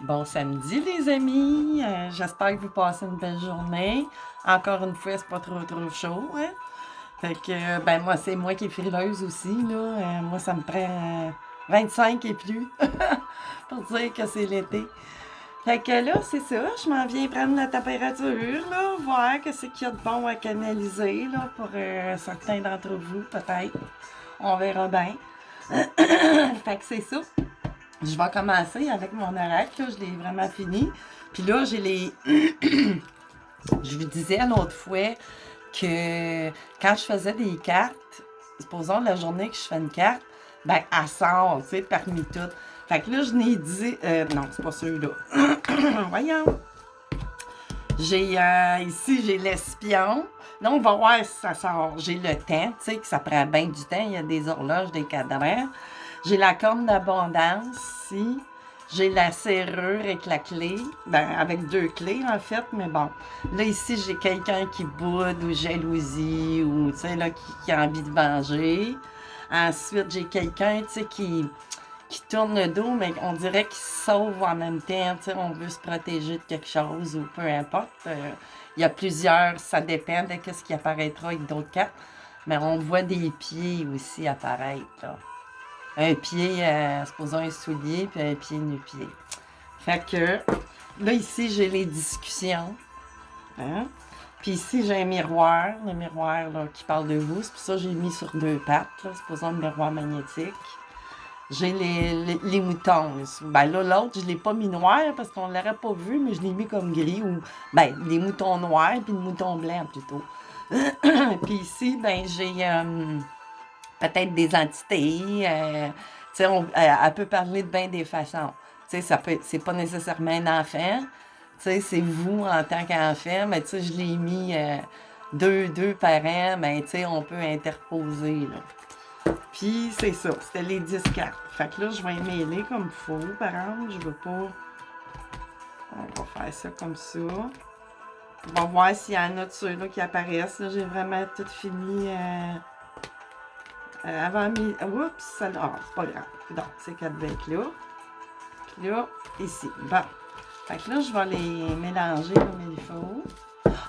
Bon samedi les amis, j'espère que vous passez une belle journée. Encore une fois, c'est pas trop chaud, hein? Fait que, ben moi, c'est moi qui est frileuse aussi, là. Moi, ça me prend 25 et plus pour dire que c'est l'été. Fait que là, c'est ça, je m'en viens prendre la température, là, voir qu'est-ce qu'il y a de bon à canaliser, là, pour certains d'entre vous, peut-être. On verra bien. Fait que c'est ça. Je vais commencer avec mon oracle, là, je l'ai vraiment fini. Puis là, j'ai les... Je vous disais l'autre fois que quand je faisais des cartes, supposons la journée que je fais une carte, ben, elle sort, tu sais, parmi toutes. Fait que là, je n'ai dit... non, c'est pas celui-là. Voyons. Ici, j'ai l'espion. Là, on va voir si ça sort. J'ai le temps, tu sais, que ça prend bien du temps. Il y a des horloges, des cadrans. J'ai la corne d'abondance ici. J'ai la serrure avec la clé. Ben, avec deux clés, en fait, mais bon. Là, ici, j'ai quelqu'un qui boude ou jalousie ou, tu sais, là, qui a envie de venger. Ensuite, j'ai quelqu'un, tu sais, qui tourne le dos, mais on dirait qu'il se sauve en même temps. Tu sais, on veut se protéger de quelque chose ou peu importe. Il y a plusieurs, ça dépend de ce qui apparaîtra avec d'autres cartes. Mais on voit des pieds aussi apparaître, là. Un pied, supposons un soulier, puis un pied nu-pied. Fait que, là, ici, j'ai les discussions. Hein? Puis ici, j'ai un miroir, le miroir là, qui parle de vous. C'est pour ça que j'ai mis sur deux pattes, là, supposons un miroir magnétique. J'ai les moutons. Ben là, l'autre, je ne l'ai pas mis noir parce qu'on ne l'aurait pas vu, mais je l'ai mis comme gris ou, ben, les moutons noirs puis le mouton blanc plutôt. Puis ici, ben, j'ai peut-être des entités. Tu sais, elle peut parler de bien des façons. Tu sais, c'est pas nécessairement un enfant. Tu sais, c'est vous en tant qu'enfant, mais tu sais, je l'ai mis deux parents, mais tu sais, on peut interposer, là. Puis, c'est ça, c'était les 10 cartes. Fait que là, je vais mêler comme il faut, par exemple. Je veux pas... On va faire ça comme ça. On va voir s'il y en a de ceux-là qui apparaissent. Là, j'ai vraiment tout fini avant mi... Oups, ça... Ah, c'est pas grave. Donc, c'est 4 becs là. Puis là, ici. Bon. Fait que là, je vais les mélanger comme il faut.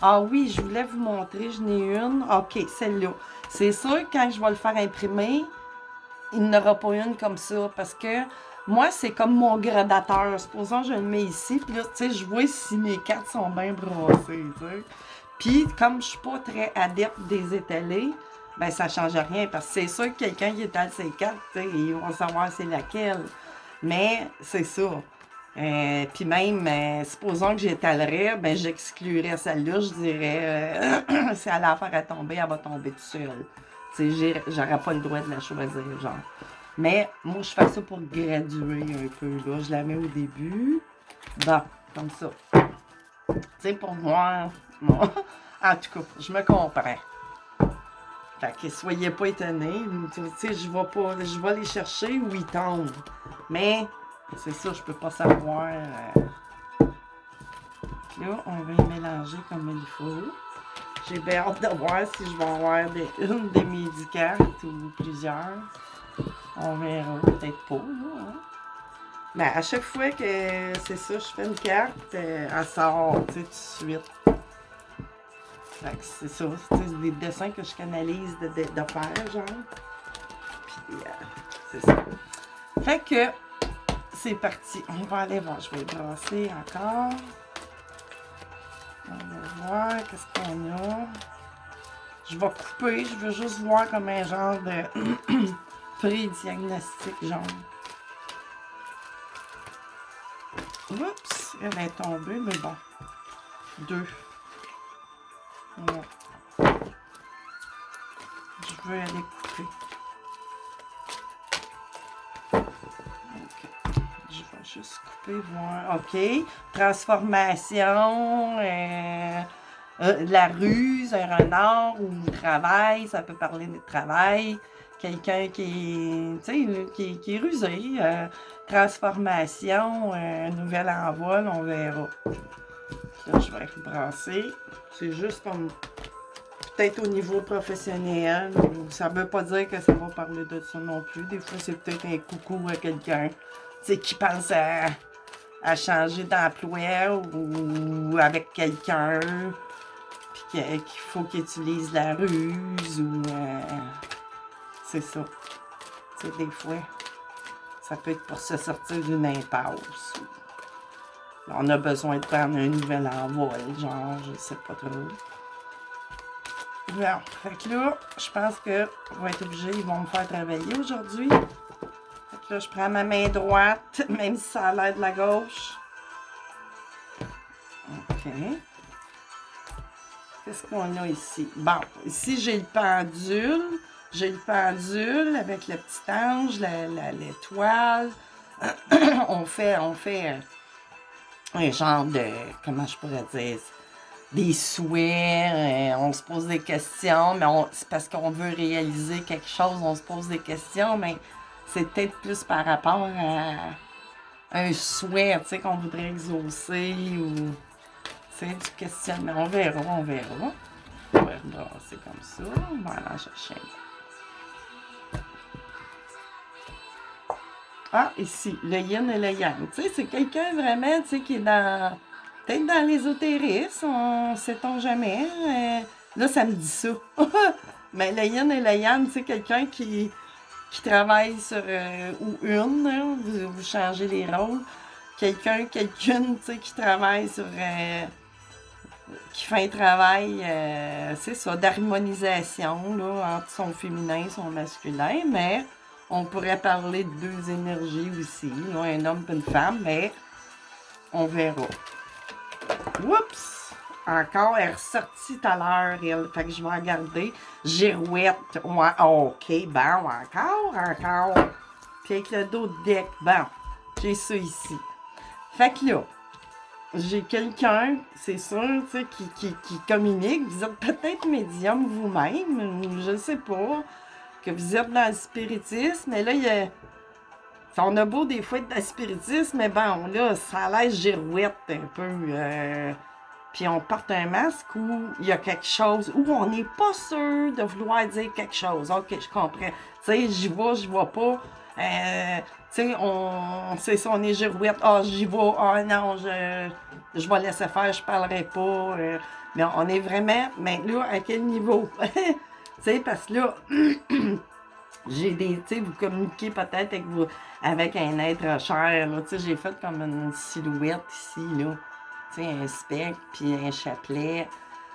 Ah oui, je voulais vous montrer, je n'ai une. OK, celle-là. C'est sûr que quand je vais le faire imprimer, il n'aura pas une comme ça parce que moi, c'est comme mon gradateur. Supposons que je le mets ici, puis là, tu sais, je vois si mes cartes sont bien brossées, tu sais. Puis, comme je suis pas très adepte des étalés, ben ça change rien parce que c'est sûr que quelqu'un qui étale ses cartes, tu sais, ils vont savoir c'est laquelle. Mais c'est ça. Puis même, supposons que j'étalerais, ben j'exclurais celle-là, je dirais, si elle a affaire à tomber, elle va tomber toute seule. Tu sais, j'aurais pas le droit de la choisir, genre. Mais moi, je fais ça pour graduer un peu, là. Je la mets au début. Bon, comme ça. Tu sais, pour moi, moi, en tout cas, je me comprends. Fait que soyez pas étonnés. Tu sais, je vais les chercher où ils tombent. Mais, c'est ça, je peux pas savoir. Là, on va les mélanger comme il faut. J'ai bien hâte de voir si je vais avoir une de mes 10 cartes ou plusieurs. On verra, peut-être pas, là, hein? Mais à chaque fois que c'est ça, je fais une carte, elle sort, tu sais, tout de suite. Fait que c'est ça, c'est des dessins que je canalise de faire, genre. Puis, c'est ça. Fait que, c'est parti. On va aller voir, je vais brasser encore. On va voir qu'est-ce qu'on a. Je vais couper, je veux juste voir comme un genre de pré-diagnostic, genre. Oups, elle est tombée, mais bon. Deux. Ouais. Je veux aller couper. Ok. Je vais juste couper, voir. Ok. Transformation. La ruse, un renard ou le travail, ça peut parler de travail. Quelqu'un qui est rusé. Transformation, un nouvel envol, on verra. Là, je vais rebrasser. C'est juste comme peut-être au niveau professionnel. Ça ne veut pas dire que ça va parler de ça non plus. Des fois, c'est peut-être un coucou à quelqu'un qui pense à changer d'emploi ou avec quelqu'un, puis qu'il faut qu'il utilise la ruse ou... c'est ça. Tu sais, des fois, ça peut être pour se sortir d'une impasse. On a besoin de prendre un nouvel envol, genre, je sais pas trop. Bon, fait que là, je pense que je vais être obligée, ils vont me faire travailler aujourd'hui. Fait que là, je prends ma main droite, même si ça a l'air de la gauche. OK. Qu'est-ce qu'on a ici? Bon, ici, j'ai le pendule. J'ai le pendule avec le petit ange, l'étoile. on fait un genre de, comment je pourrais dire, des souhaits, on se pose des questions, mais c'est parce qu'on veut réaliser quelque chose, on se pose des questions, mais c'est peut-être plus par rapport à un souhait, tu sais, qu'on voudrait exaucer ou, tu sais, du questionnement. On verra, on verra. On va rebrasser comme ça. On va aller en chercher. Ah, ici, le yin et le yang. Tu sais, c'est quelqu'un vraiment, tu sais, qui est dans... Peut-être dans l'ésotérisme, on sait-on jamais. Là, ça me dit ça. Mais le yin et le yang, tu sais, quelqu'un qui travaille sur... ou une, hein, vous changez les rôles. Quelqu'une, tu sais, qui travaille sur... qui fait un travail, c'est ça, d'harmonisation, là, entre son féminin et son masculin, mais on pourrait parler de deux énergies aussi, là, un homme et une femme, mais on verra. Oups! Encore, elle est ressortie tout à l'heure, elle. Fait que je vais regarder. Girouette. Ouais, OK, bon, encore. Puis avec le dos de deck, bon, j'ai ça ici. Fait que là, j'ai quelqu'un, c'est sûr, tu sais, qui communique. Vous êtes peut-être médium vous-même, je sais pas, que vous êtes dans le spiritisme, mais là, il y a... On a beau des fois être dans le spiritisme, mais bon, là, ça a l'air girouette un peu. Puis on porte un masque où il y a quelque chose, où on n'est pas sûr de vouloir dire quelque chose. OK, je comprends. Tu sais, j'y vois pas. Tu sais, c'est ça, on est girouette. Ah, j'y vais. Ah, non, je vais laisser faire, je parlerai pas. Mais on est vraiment, mais là, à quel niveau? Tu sais, parce que là, j'ai des, tu sais, vous communiquez peut-être avec un être cher, là. Tu sais, j'ai fait comme une silhouette ici, là. Tu sais, un spectre, puis un chapelet.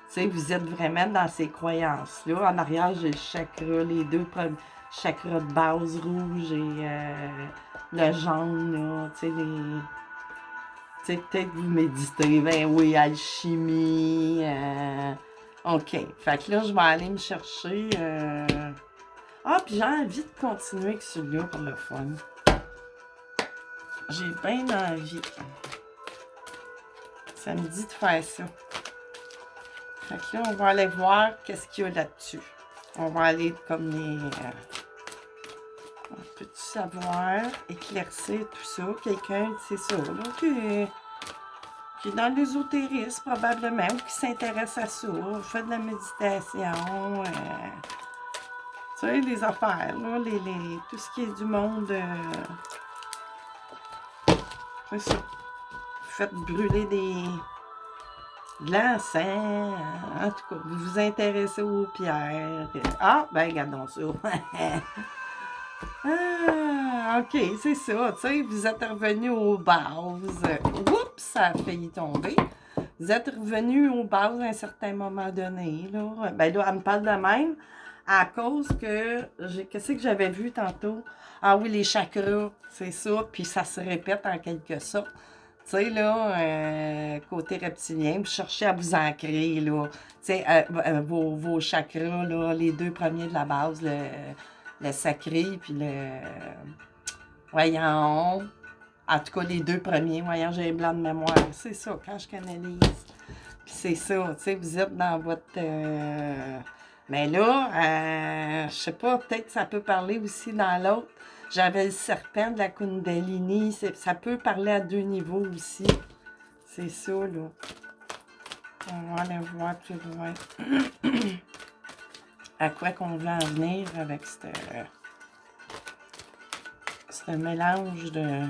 Tu sais, vous êtes vraiment dans ces croyances-là. En arrière, j'ai le chakra, les deux chakras de base rouge et le jaune, là. Tu sais, tu sais, peut-être vous méditez. Ben oui, alchimie. OK. Fait que là, je vais aller me chercher... Ah, puis j'ai envie de continuer avec celui-là pour le fun. J'ai bien envie. Ça me dit de faire ça. Fait que là, on va aller voir qu'est-ce qu'il y a là-dessus. On va aller comme les... on peut-tu savoir éclaircir tout ça? Quelqu'un, c'est ça, là, qui est dans l'ésotérisme probablement, ou qui s'intéresse à ça, fait de la méditation, tu sais, les affaires, là, tout ce qui est du monde, c'est ça. Faites brûler de l'encens, en tout cas, vous vous intéressez aux pierres. Ah, ben, regardons ça. Ah, OK, c'est ça, tu sais, vous êtes revenu aux bases. Oups, ça a failli tomber. Vous êtes revenu aux bases à un certain moment donné, là. Ben là, elle me parle de même à cause que, qu'est-ce que j'avais vu tantôt? Ah oui, les chakras, c'est ça, puis ça se répète en quelque sorte. Tu sais, là, côté reptilien, vous cherchez à vous ancrer, là. Tu sais, vos chakras, là, les deux premiers de la base, le sacré, puis voyons, en tout cas, les deux premiers, voyons, j'ai un blanc de mémoire. C'est ça, quand je canalise. Puis c'est ça, tu sais, vous êtes dans votre... Mais là, je sais pas, peut-être que ça peut parler aussi dans l'autre. J'avais le serpent de la Kundalini. Ça peut parler à deux niveaux aussi. C'est ça, là. On va aller voir plus loin. À quoi qu'on veut en venir avec ce mélange de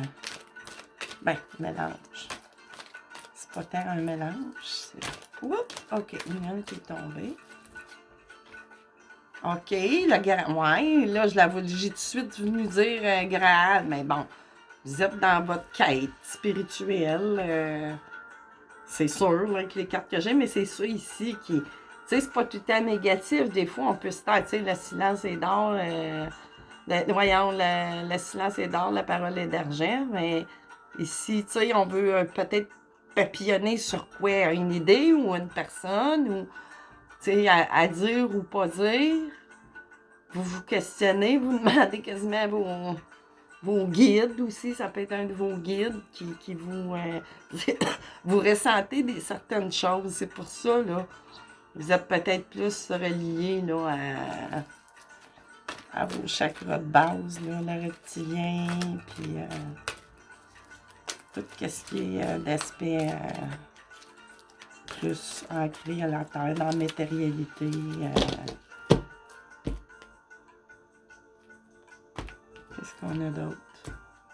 Ben, mélange. C'est pas tant un mélange. Oups! OK, une qui est tombée. OK, ouais, là, j'ai tout de suite venu dire Graal, mais bon, vous êtes dans votre quête spirituelle. C'est sûr, là, avec les cartes que j'ai, mais c'est ça ici qui. Tu sais, c'est pas tout le temps négatif. Des fois, on peut se taire, tu sais, le silence est d'or. Voyons, le silence est d'or, la parole est d'argent. Mais ici, tu sais, on veut peut-être papillonner sur quoi? Une idée ou une personne, ou, tu sais, à dire ou pas dire. Vous vous questionnez, vous demandez quasiment à vos guides aussi. Ça peut être un de vos guides qui vous... vous ressentez certaines choses. C'est pour ça, là. Vous êtes peut-être plus relié, là, à vos chakras de base, là, le reptilien, puis tout ce qui est d'aspect plus ancré à la terre, dans la matérialité. Qu'est-ce qu'on a d'autre?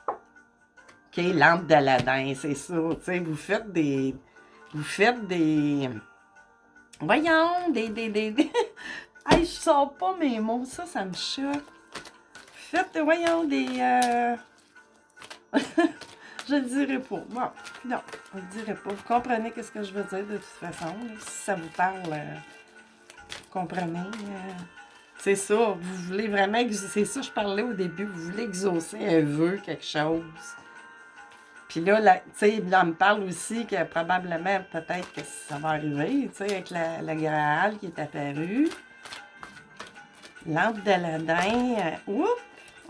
OK, lampe d'Aladin, c'est ça. Tu sais, vous faites des... Voyons, Hey, je sors pas mes mots, ça me choque. Faites, voyons, des... Je le dirai pas. Bon, non, je le dirai pas. Vous comprenez ce que je veux dire de toute façon. Là. Si ça vous parle, vous comprenez. C'est ça, vous voulez vraiment... C'est ça, je parlais au début. Vous voulez exaucer un vœu, quelque chose. Puis là, tu sais, là, on me parle aussi que probablement, peut-être que ça va arriver, tu sais, avec la Graal qui est apparue. Lampe d'Aladin. Oups!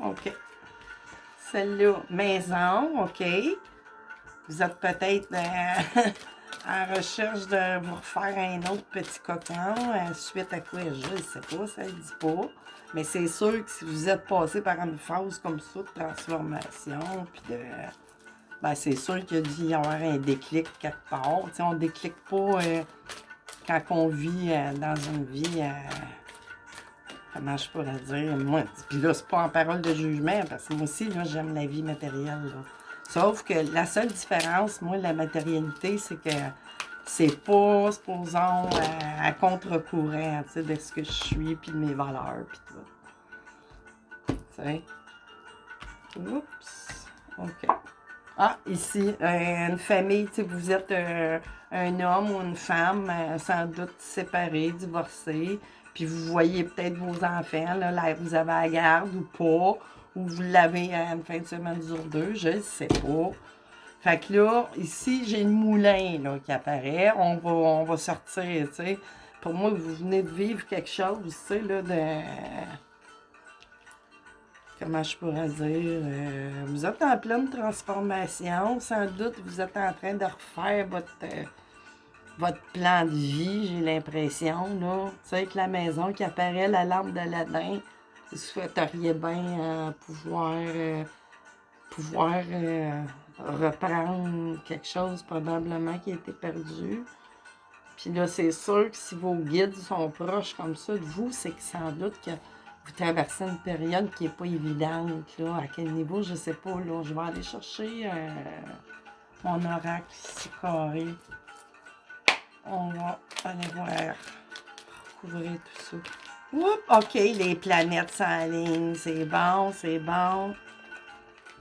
OK. Celle-là, maison, OK. Vous êtes peut-être en recherche de vous refaire un autre petit cocon. Suite à quoi, je ne sais pas, ça ne dit pas. Mais c'est sûr que si vous êtes passé par une phase comme ça de transformation, puis de... Ben, c'est sûr qu'il y a dû y avoir un déclic quelque part. Tu sais, on ne déclique pas quand on vit dans une vie... comment je pourrais dire? Moi, puis là, c'est pas en parole de jugement, parce que moi aussi, là, j'aime la vie matérielle. Là. Sauf que la seule différence, moi, de la matérialité, c'est que c'est pas, supposons, à contre-courant, tu sais, de ce que je suis, puis de mes valeurs, puis tout. Tu sais? Oups! OK. Ah, ici, une famille, tu sais, vous êtes un homme ou une femme, sans doute séparés, divorcés, puis vous voyez peut-être vos enfants, là, vous avez à la garde ou pas, ou vous l'avez à une fin de semaine sur deux, je ne sais pas. Fait que là, ici, j'ai le moulin là, qui apparaît, on va sortir, tu sais. Pour moi, vous venez de vivre quelque chose, tu sais, là, de... Comment je pourrais dire, vous êtes en pleine transformation. Sans doute, vous êtes en train de refaire votre plan de vie, j'ai l'impression, là. Tu sais, avec la maison qui apparaît, la lampe d'Aladin, vous souhaiteriez bien pouvoir reprendre quelque chose probablement qui a été perdu. Puis là, c'est sûr que si vos guides sont proches comme ça de vous, c'est que sans doute que vous traversez une période qui n'est pas évidente, là. À quel niveau, je ne sais pas, là. Je vais aller chercher mon oracle ici carré. On va aller voir, recouvrir tout ça. Oups, OK, les planètes s'alignent. C'est bon, c'est bon.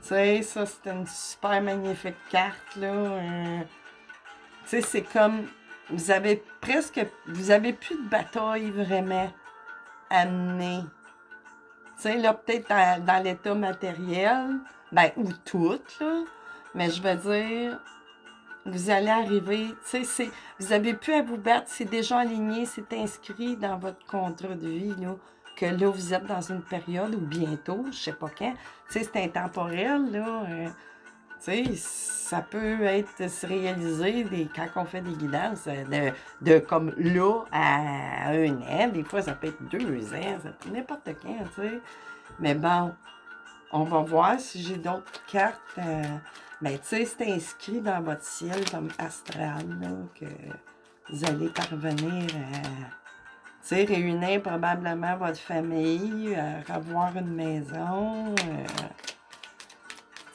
Tu sais, ça, c'est une super magnifique carte, là. Tu sais, c'est comme... Vous avez plus de bataille vraiment à mener. Tu sais, là, peut-être dans l'état matériel, ben, ou tout, là, mais je veux dire, vous allez arriver, tu sais, vous avez plus à vous battre, c'est déjà aligné, c'est inscrit dans votre contrat de vie, là, que là, vous êtes dans une période, ou bientôt, je sais pas quand, tu sais, c'est intemporel, là, tu sais, ça peut être se réaliser quand on fait des guidances de comme là à un an. Des fois, ça peut être 2 ans, ça peut n'importe quand, tu sais. Mais bon, on va voir si j'ai d'autres cartes. Mais tu sais, c'est inscrit dans votre ciel comme astral, là, que vous allez parvenir à, tu sais, réunir probablement votre famille, avoir une maison.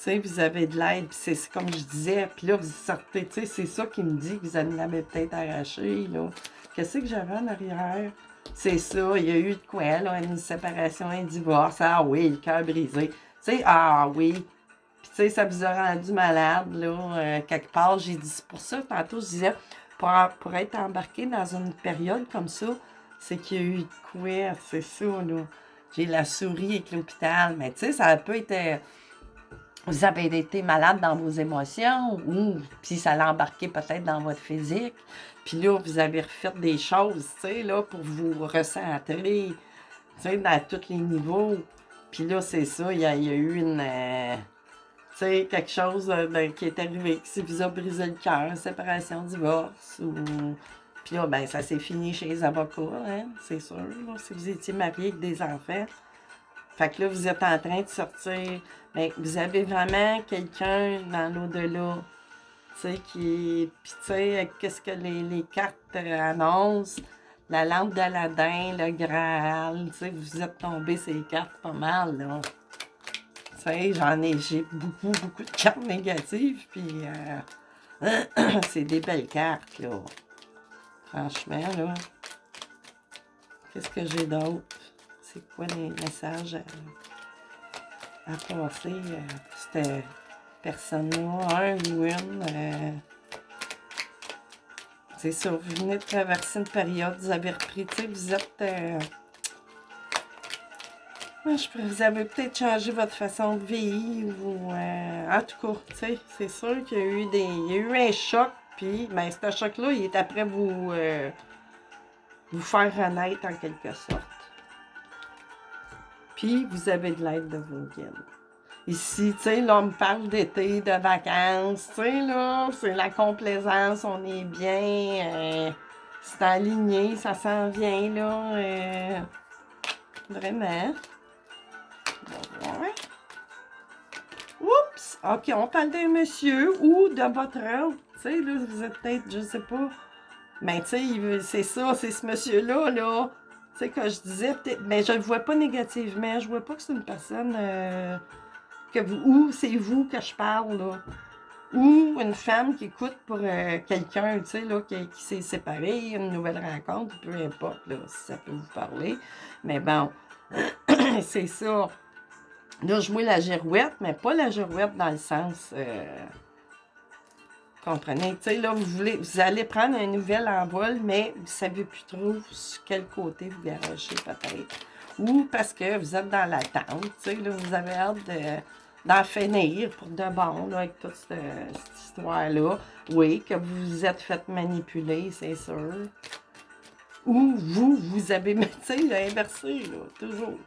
sais, vous avez de l'aide, puis c'est comme je disais, puis là, vous sortez, tu sais, c'est ça qui me dit que vous en avez peut-être arraché, là. Qu'est-ce que j'avais en arrière? C'est ça, il y a eu de quoi, là, une séparation, un divorce, ah oui, le cœur brisé. Tu sais, ah oui, puis tu sais, ça vous a rendu malade, là, quelque part. J'ai dit, c'est pour ça, tantôt, je disais, pour être embarqué dans une période comme ça, c'est qu'il y a eu de quoi, c'est ça, là. J'ai la souris avec l'hôpital, mais tu sais, ça peut être... vous avez été malade dans vos émotions ou puis ça l'a embarqué peut-être dans votre physique. Puis là, vous avez refait des choses, tu sais, là, pour vous recentrer, tu sais, dans tous les niveaux. Puis là, c'est ça, il y a eu une... tu sais, quelque chose qui est arrivé, qui vous a brisé le cœur, séparation, divorce, ou... Puis là, ben, ça s'est fini chez les avocats, hein, c'est sûr, là, si vous étiez marié avec des enfants. Fait que là, vous êtes en train de sortir. Mais vous avez vraiment quelqu'un dans l'au-delà, tu sais, qui... Puis, tu sais, qu'est-ce que les cartes annoncent? La lampe d'Aladin, le Graal, tu sais, vous êtes tombé ces cartes pas mal, là. Tu sais, j'ai beaucoup de cartes négatives, puis c'est des belles cartes, là. Franchement, là. Qu'est-ce que j'ai d'autre? C'est quoi les messages à passer pour cette personne-là, un ou une? C'est ça, vous venez de traverser une période, vous avez repris, tu sais, vous êtes... vous avez peut-être changé votre façon de vivre, ou... en tout cas, tu sais, c'est sûr qu'il y a eu il y a eu un choc, puis, ben, ce choc-là, il est après vous faire renaître en quelque sorte. Puis, vous avez de l'aide de vos guides. Ici, tu sais, là, on me parle d'été, de vacances, tu sais, là, c'est la complaisance, on est bien, c'est aligné, ça s'en vient, là, vraiment. Ouais. Oups! OK, on parle d'un monsieur ou de votre autre, tu sais, là, vous êtes peut-être, je sais pas, mais tu sais, c'est ça, c'est ce monsieur-là, là, tu sais, que je disais, peut-être, mais je le vois pas négativement, je vois pas que c'est une personne... ou c'est vous que je parle, là. Ou une femme qui écoute pour quelqu'un, tu sais, là, qui s'est séparé, une nouvelle rencontre, peu importe, là, si ça peut vous parler. Mais bon, c'est ça. Là, je vois la girouette, mais pas la girouette dans le sens... comprenez? Tu sais, là, vous allez prendre un nouvel envol, mais vous ne savez plus trop sur quel côté vous garagez, peut-être. Ou parce que vous êtes dans l'attente, tu sais, là, vous avez hâte d'en finir pour de bon, là, avec toute cette histoire-là. Oui, que vous vous êtes fait manipuler, c'est sûr. Ou vous avez, tu sais, inversé, là, toujours.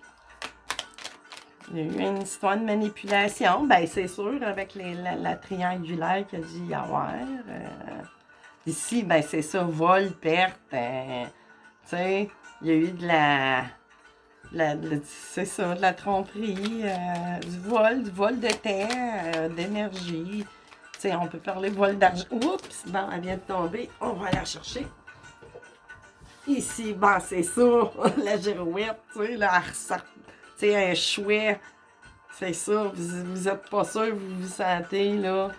Il y a eu une histoire de manipulation, ben c'est sûr, avec la triangulaire qu'il a dû y avoir. Ici, ben c'est ça, vol, perte, tu sais, il y a eu c'est ça, de la tromperie, du vol de temps, d'énergie. Tu sais, on peut parler de vol d'argent. Oups, bon, elle vient de tomber, on va la chercher. Ici, ben c'est ça, la girouette, tu sais, là, elle ressort. Tu sais, un chouet, c'est ça, vous êtes pas sûr, vous vous sentez, là,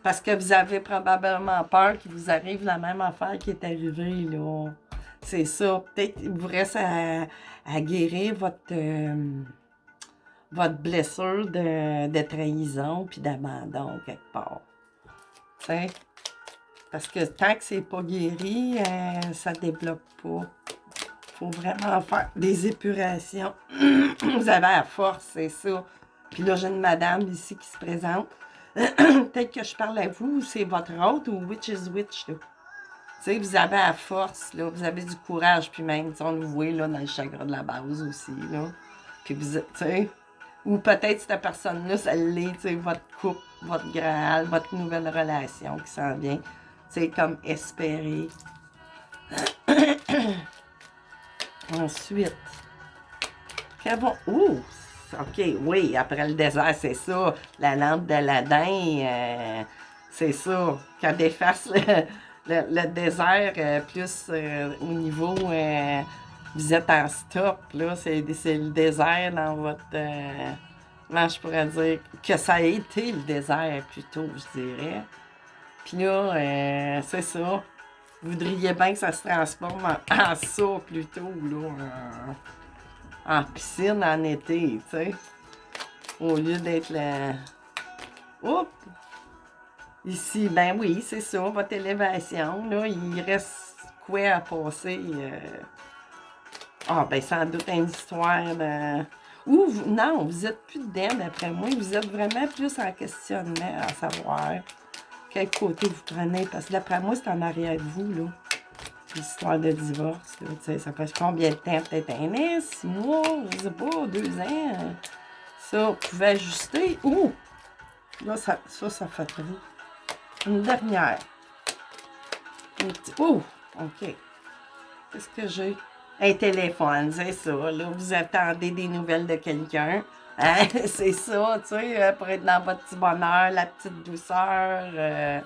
parce que vous avez probablement peur qu'il vous arrive la même affaire qui est arrivée, là. C'est ça, peut-être qu'il vous reste à guérir votre blessure de trahison puis d'abandon, quelque part. Tu sais, parce que tant que c'est pas guéri, ça débloque pas. Faut vraiment faire des épurations. Vous avez la force, c'est ça. Puis là, j'ai une madame ici qui se présente. Peut-être que je parle à vous, c'est votre hôte ou Witch is Witch, là. Tu sais, vous avez la force, là. Vous avez du courage, puis même, on le voit, là, dans le chakra de la base aussi, là. Puis vous êtes, tu sais... Ou peut-être cette personne-là, ça l'est, tu sais, votre couple, votre graal, votre nouvelle relation qui s'en vient. Tu sais, comme espérer. Ensuite, ouh, OK, oui, après le désert, c'est ça. La lampe d'Aladin, c'est ça. Quand on efface le désert, plus au niveau, vous êtes en stop, là. C'est le désert dans comment je pourrais dire, que ça a été le désert plutôt, je dirais. Puis là, c'est ça. Vous voudriez bien que ça se transforme en ça plutôt, là, en piscine en été, tu sais. Au lieu d'être la... Oups! Ici, ben oui, c'est ça, votre élévation, là, il reste quoi à passer? Ah, ben sans doute une histoire de... Ou, non, vous êtes plus dedans, d'après moi. Vous êtes vraiment plus en questionnement à savoir quel côté vous prenez. Parce que d'après moi, c'est en arrière de vous, là. L'histoire de divorce, là. Tu sais, ça fait combien de temps? Peut-être 1 an, 6 mois, je sais pas, 2 ans. Ça, vous pouvez ajuster. Ouh! Là, ça fait trop. Une dernière. Oh! OK. Qu'est-ce que j'ai? Un téléphone, c'est ça. Là, vous attendez des nouvelles de quelqu'un. Hein? C'est ça, tu sais, pour être dans votre petit bonheur, la petite douceur.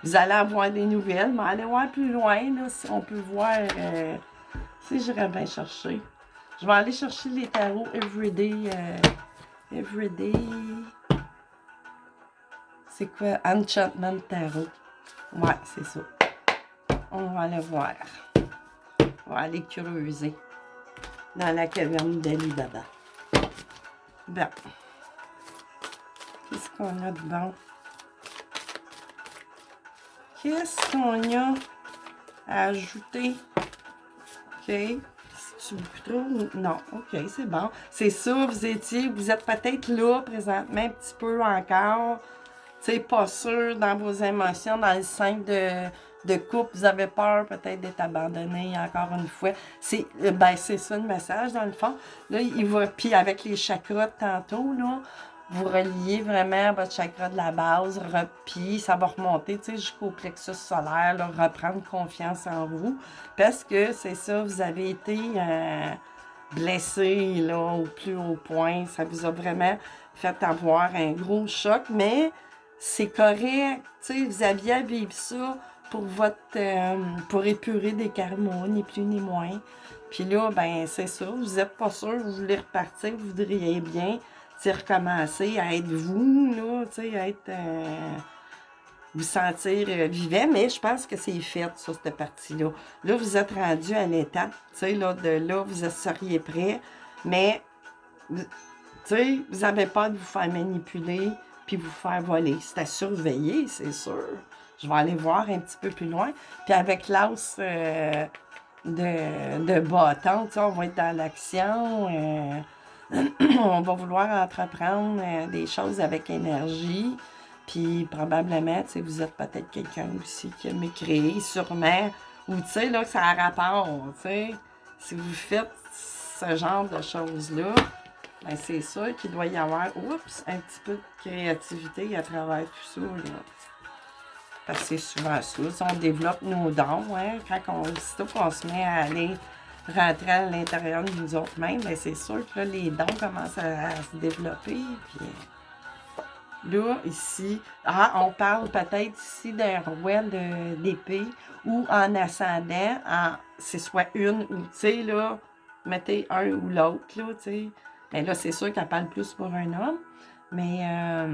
Vous allez avoir des nouvelles, mais allez voir plus loin, là, si on peut voir. Si j'irais bien chercher. Je vais aller chercher les tarots Everyday. Everyday. C'est quoi? Enchantment Tarot. Ouais, c'est ça. On va aller voir. On va aller creuser dans la caverne d'Ali Baba. Bon. Qu'est-ce qu'on a de bon? Qu'est-ce qu'on a à ajouter? OK. C'est beaucoup trop? Non. OK, c'est bon. C'est ça, vous êtes peut-être là présentement un petit peu encore. Tu sais, pas sûr dans vos émotions, dans le 5 de couple, vous avez peur peut-être d'être abandonné encore une fois. C'est ça le message dans le fond. Là, puis avec les chakras de tantôt, là, vous reliez vraiment votre chakra de la base, puis ça va remonter, tu sais, jusqu'au plexus solaire, là, reprendre confiance en vous, parce que c'est ça, vous avez été blessé, là, au plus haut point, ça vous a vraiment fait avoir un gros choc, mais c'est correct, tu sais, vous aviez à vivre ça pour pour épurer des karmas, ni plus ni moins. Puis là, ben c'est ça, vous êtes pas sûr, vous voulez repartir, vous voudriez bien, tu sais, recommencer à être vous, là, tu sais, à être, vous sentir vivant, mais je pense que c'est fait, ça, cette partie-là. Là, vous êtes rendu à l'étape, tu sais, là, de là, vous seriez prêt, mais, tu sais, vous n'avez pas de vous faire manipuler puis vous faire voler. C'est à surveiller, c'est sûr. Je vais aller voir un petit peu plus loin. Puis avec l'as de bâton, tu sais, on va être dans l'action. On va vouloir entreprendre des choses avec énergie. Puis probablement, tu sais, vous êtes peut-être quelqu'un aussi qui a m'écrit, sûrement. Ou tu sais, là, que ça a rapport, tu sais. Si vous faites ce genre de choses-là, ben c'est sûr qu'il doit y avoir, un petit peu de créativité à travers tout ça, là. Parce que c'est souvent ça. Si on développe nos dons, hein, aussitôt qu'on se met à aller rentrer à l'intérieur de nous autres mêmes, ben c'est sûr que là, les dons commencent à se développer. Puis là, ici, on parle peut-être ici d'un roi d'épée ou en ascendant, c'est soit une ou, tu sais, là, mettez un ou l'autre, là, tu sais. Mais là, c'est sûr qu'elle parle plus pour un homme. Mais,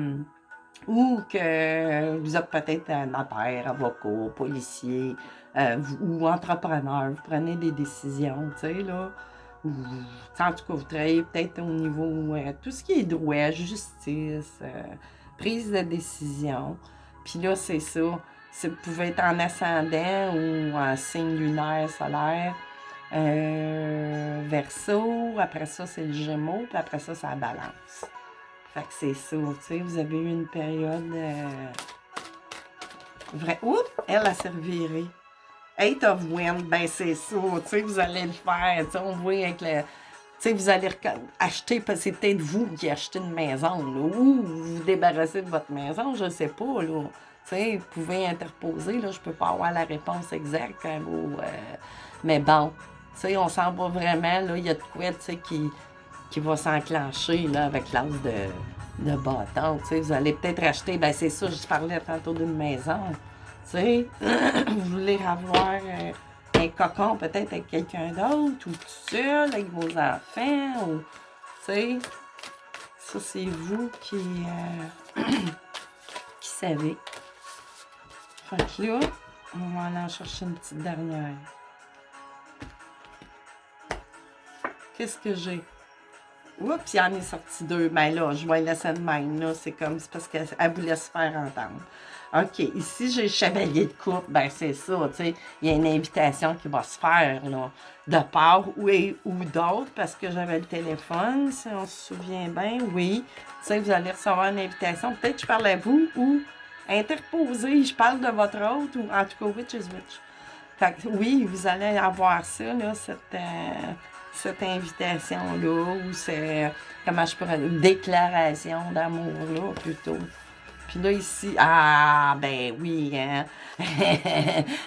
ou que vous êtes peut-être notaire, avocat, policier, ou entrepreneur. Vous prenez des décisions, tu sais, là. Ou, en tout cas, vous travaillez peut-être au niveau, tout ce qui est droit, justice, prise de décision. Puis là, c'est ça. Vous pouvez être en ascendant ou en signe lunaire solaire. Verseau, après ça, c'est le Gémeaux, puis après ça, c'est la Balance. Fait que c'est ça, tu sais, vous avez eu une période... Oups, elle a serviré. Eight of Wind, ben c'est ça, tu sais, vous allez le faire, tu sais, on voit avec le... Tu sais, vous allez acheter, parce que c'est peut-être vous qui achetez une maison, là, ou vous vous débarrassez de votre maison, je sais pas, là. Tu sais, vous pouvez interposer, là, je peux pas avoir la réponse exacte quand vous... mais bon, tu sais, on s'en va vraiment, là, il y a de quoi, tu sais, qui va s'enclencher, là, avec l'as de bâton, tu sais, vous allez peut-être acheter, ben c'est ça, je parlais tantôt d'une maison, tu sais, vous voulez avoir un cocon peut-être avec quelqu'un d'autre, ou tout seul, avec vos enfants, ou, tu sais, Ça, c'est vous qui savez. Fait que là, on va aller en chercher une petite dernière. Qu'est-ce que j'ai? Oups, il en est sorti 2. Ben là, je vais laisser de même, là. C'est parce qu'elle voulait se faire entendre. OK, ici, j'ai le chevalier de coupe. Ben, c'est ça, tu sais. Il y a une invitation qui va se faire, là. De part ou d'autre, parce que j'avais le téléphone, si on se souvient bien. Oui. Tu sais, vous allez recevoir une invitation. Peut-être que je parle à vous ou interposer. Je parle de votre autre ou en tout cas, which is which. Fait que, oui, vous allez avoir ça, là, cette invitation-là, ou c'est, comment je pourrais dire, déclaration d'amour-là, plutôt. Puis là, ici, ben oui, hein,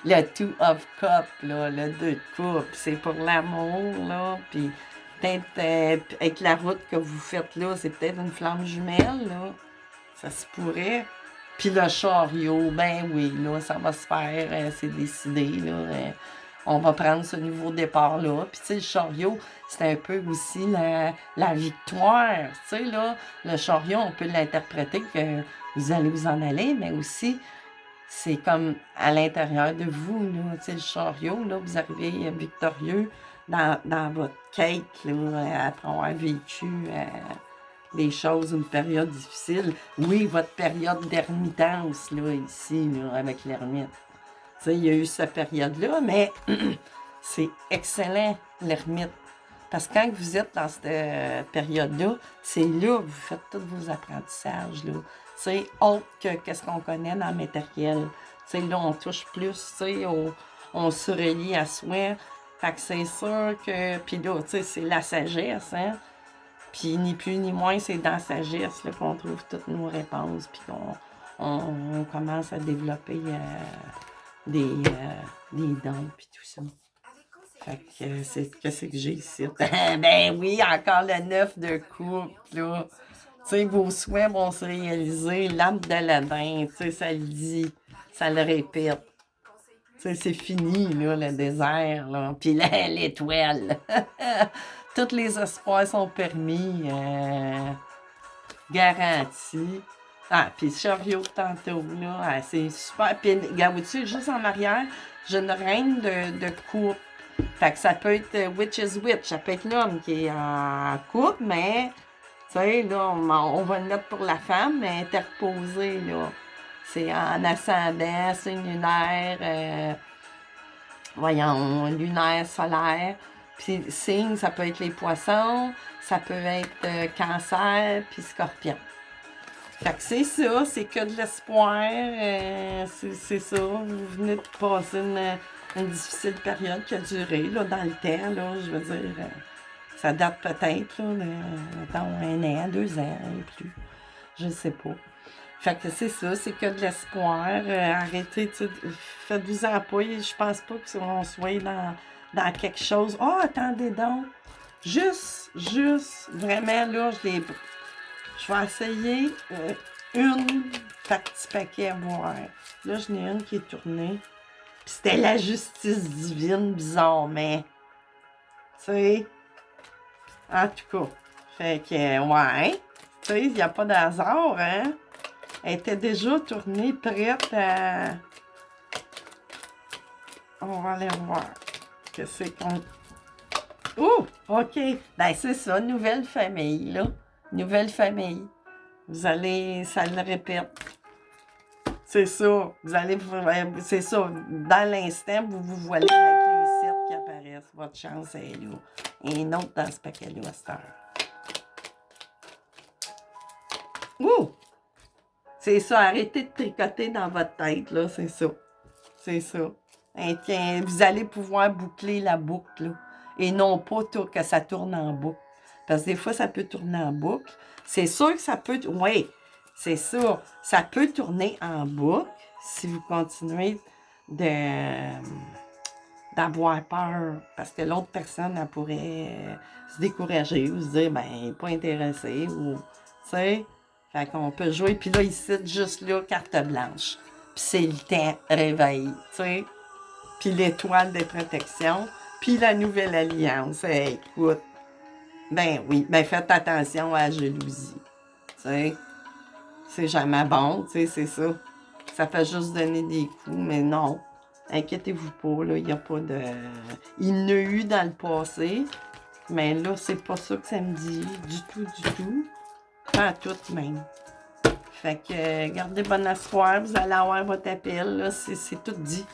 le two of cup, là, le 2 de coupe, c'est pour l'amour, là, puis peut-être, avec la route que vous faites là, c'est peut-être une flamme jumelle, là, ça se pourrait. Puis le chariot, ben oui, là, ça va se faire, c'est décidé, là, on va prendre ce nouveau départ-là. Puis, tu sais, le chariot, c'est un peu aussi la victoire. Tu sais, là, le chariot, on peut l'interpréter que vous allez vous en aller, mais aussi, c'est comme à l'intérieur de vous, là. Tu sais, le chariot, là, vous arrivez victorieux dans votre quête, là, après avoir vécu des choses, une période difficile. Oui, votre période d'ermitance, là, ici, là, avec l'ermite. Tu sais, il y a eu cette période-là, mais c'est excellent, l'ermite. Parce que quand vous êtes dans cette période-là, c'est là que vous faites tous vos apprentissages, là. Tu sais, autre que qu'est-ce qu'on connaît dans le matériel. Tu sais, là, on touche plus, tu sais, on se relie à soi. Fait que c'est sûr que... Puis là, tu sais, c'est la sagesse, hein. Puis ni plus ni moins, c'est dans la sagesse là, qu'on trouve toutes nos réponses, puis qu'on commence à développer des dons, puis tout ça. Fait que qu'est-ce que j'ai ici? Ben oui, encore le 9 de coupe, là. Tu sais, vos souhaits vont se réaliser. Lampe d'Aladin, tu sais, ça le dit, ça le répète. Tu sais, c'est fini, là, le désert, là. Puis l'étoile. Tous les espoirs sont permis, garantis. Ah, puis le chariot de tantôt, là, c'est super. Puis, regarde, tu juste en arrière, j'ai une reine de coupe. Fait que ça peut être Witch is Witch. Ça peut être l'homme qui est en couple, mais, tu sais, là, on va le mettre pour la femme, mais interposé, là. C'est en ascendant, signe lunaire, voyons, lunaire, solaire. Puis signe, ça peut être les poissons, ça peut être cancer, puis scorpion. Fait que c'est ça, c'est que de l'espoir, c'est ça. Vous venez de passer une difficile période qui a duré, là, dans le temps, là, je veux dire, ça date peut-être, là, mettons, 1 an, 2 ans, et plus, je ne sais pas. Fait que c'est ça, c'est que de l'espoir. Arrêtez, tu sais, faites-vous-en pas. Je pense pas qu'on soit dans quelque chose. Oh, attendez donc. Juste, vraiment, là, je vais essayer une petit paquet à voir. Là, j'en ai une qui est tournée. Puis c'était la justice divine, bizarrement. Tu sais? En tout cas. Fait que, ouais. Tu sais, il n'y a pas de hasard, hein? Elle était déjà tournée, prête à... On va aller voir. Qu'est-ce qu'on... Oh! OK. Ben, c'est ça, nouvelle famille, là. Nouvelle famille. Vous allez... Ça le répète. C'est ça. Vous allez... C'est ça. Dans l'instant, vous voilez avec les 7 qui apparaissent. Votre chance est là. Et une autre dans ce paquet-là, à cette heure. Ouh! C'est ça, arrêtez de tricoter dans votre tête, là, c'est ça. C'est ça. Et tiens, vous allez pouvoir boucler la boucle, là, et non pas que ça tourne en boucle. Parce que des fois, ça peut tourner en boucle. C'est sûr que ça peut... Oui, c'est ça. Ça peut tourner en boucle si vous continuez d'avoir peur. Parce que l'autre personne, elle pourrait se décourager ou se dire, ben, pas intéressée, ou, tu sais... Fait qu'on peut jouer, puis là, ici, juste là, carte blanche. Puis c'est le temps, réveil, tu sais. Puis l'étoile de protection, puis la nouvelle alliance. Hey, écoute, ben oui, ben faites attention à la jalousie. sais. C'est jamais bon, tu sais, c'est ça. Ça fait juste donner des coups, mais non. Inquiétez-vous pas, là, il n'y a pas de... Il y en a eu dans le passé, mais là, c'est pas ça que ça me dit, du tout, du tout. Pas à tout, même. Fait que, gardez bon espoir, vous allez avoir votre appel, là, c'est tout dit.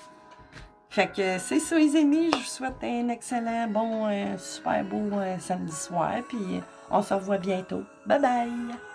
Fait que, c'est ça, les amis, je vous souhaite un excellent, bon, super beau samedi soir, puis on se revoit bientôt. Bye bye!